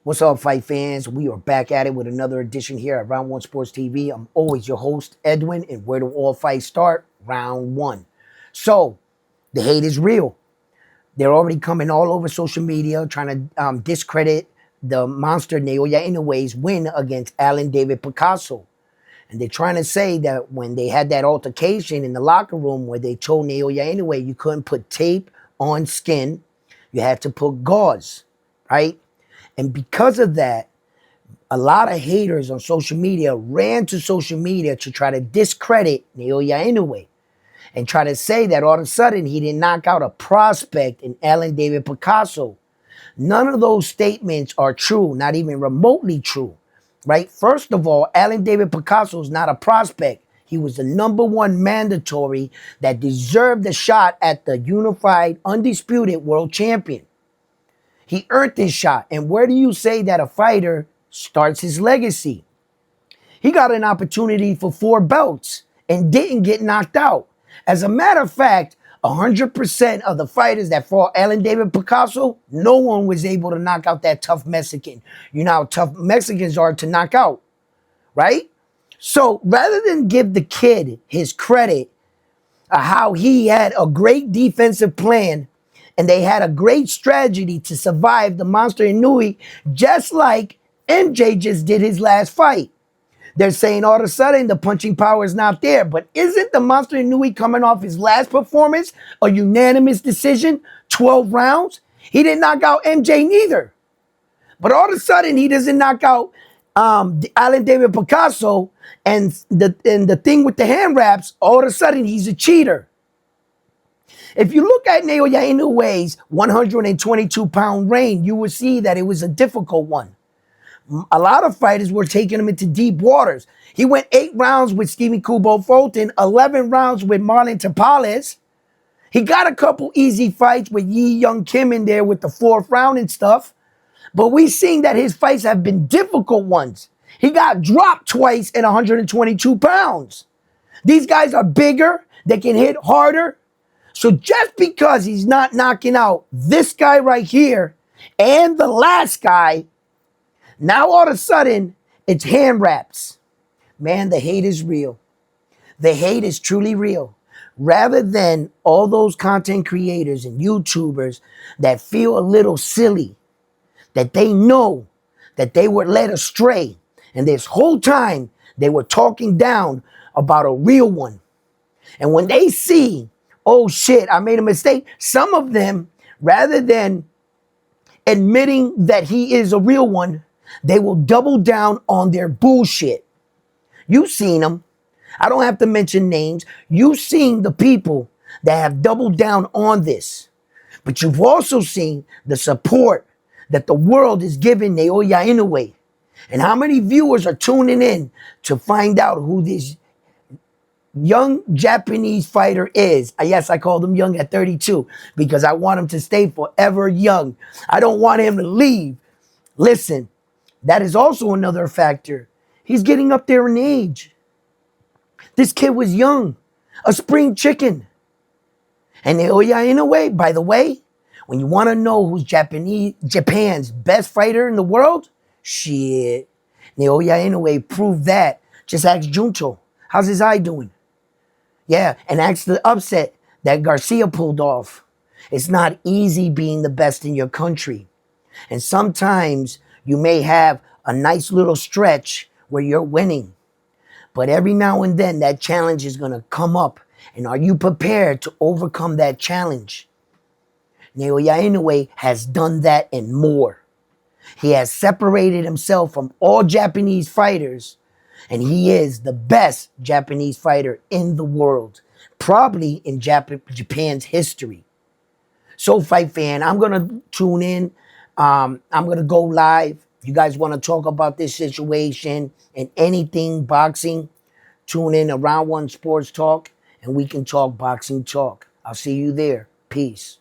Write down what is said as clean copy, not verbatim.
What's up, fight fans? We are back at it with another edition here at Round One Sports TV. I'm always your host, Edwin, and where do all fights start? Round one. So, the hate is real. They're already coming all over social media trying to discredit the monster Naoya Inoue's win against Alan David Picasso. And they're trying to say that when they had that altercation in the locker room where they told Naoya Inoue you couldn't put tape on skin, you had to put gauze, right? And because of that, a lot of haters on social media ran to social media to try to discredit Naoya Inoue and try to say that all of a sudden he didn't knock out a prospect in Alan David Picasso. None of those statements are true, not even remotely true, right? First of all, Alan David Picasso is not a prospect. He was the #1 mandatory that deserved a shot at the unified, undisputed world champion. He earned this shot. And where do you say that a fighter starts his legacy? He got an opportunity for 4 belts and didn't get knocked out. As a matter of fact, 100% of the fighters that fought Alan David Picasso, no one was able to knock out that tough Mexican. You know how tough Mexicans are to knock out, right? So rather than give the kid his credit of how he had a great defensive plan and they had a great strategy to survive the monster Inoue, just like MJ just did his last fight. They're saying all of a sudden the punching power is not there. But isn't the monster Inoue coming off his last performance a unanimous decision, 12 rounds? He didn't knock out MJ neither. But all of a sudden he doesn't knock out Alan David Picasso, and the thing with the hand wraps, all of a sudden he's a cheater. If you look at Naoya Inoue's 122-pound reign, you will see that it was a difficult one. A lot of fighters were taking him into deep waters. He went 8 rounds with Stephen Kubo Fulton, 11 rounds with Marlon Tapales. He got a couple easy fights with Yi Young Kim in there with the 4th round and stuff. But we've seen that his fights have been difficult ones. He got dropped twice at 122 pounds. These guys are bigger. They can hit harder. So just because he's not knocking out this guy right here and the last guy, now all of a sudden it's hand wraps. Man, the hate is real. The hate is truly real. Rather than all those content creators and YouTubers that feel a little silly, that they know that they were led astray, and this whole time they were talking down about a real one. And when they see, oh shit, I made a mistake, some of them, rather than admitting that he is a real one, they will double down on their bullshit. You've seen them. I don't have to mention names. You've seen the people that have doubled down on this. But you've also seen the support that the world is giving Naoya Inoue. And how many viewers are tuning in to find out who this young Japanese fighter is. Yes, I called him young at 32 because I want him to stay forever young. I don't want him to leave. Listen, that is also another factor. He's getting up there in age. This kid was young, a spring chicken. And Naoya Inoue, by the way, when you want to know who's Japan's best fighter in the world, shit, Naoya Inoue proved that. Just ask Junto. How's his eye doing? Yeah, and ask the upset that Garcia pulled off. It's not easy being the best in your country. And sometimes you may have a nice little stretch where you're winning. But every now and then that challenge is going to come up. And are you prepared to overcome that challenge? Naoya Inoue has done that and more. He has separated himself from all Japanese fighters, and he is the best Japanese fighter in the world, probably in Japan's history. So, fight fan, I'm going to tune in. I'm going to go live. If you guys want to talk about this situation and anything boxing, tune in to Round One Sports Talk, and we can talk boxing talk. I'll see you there. Peace.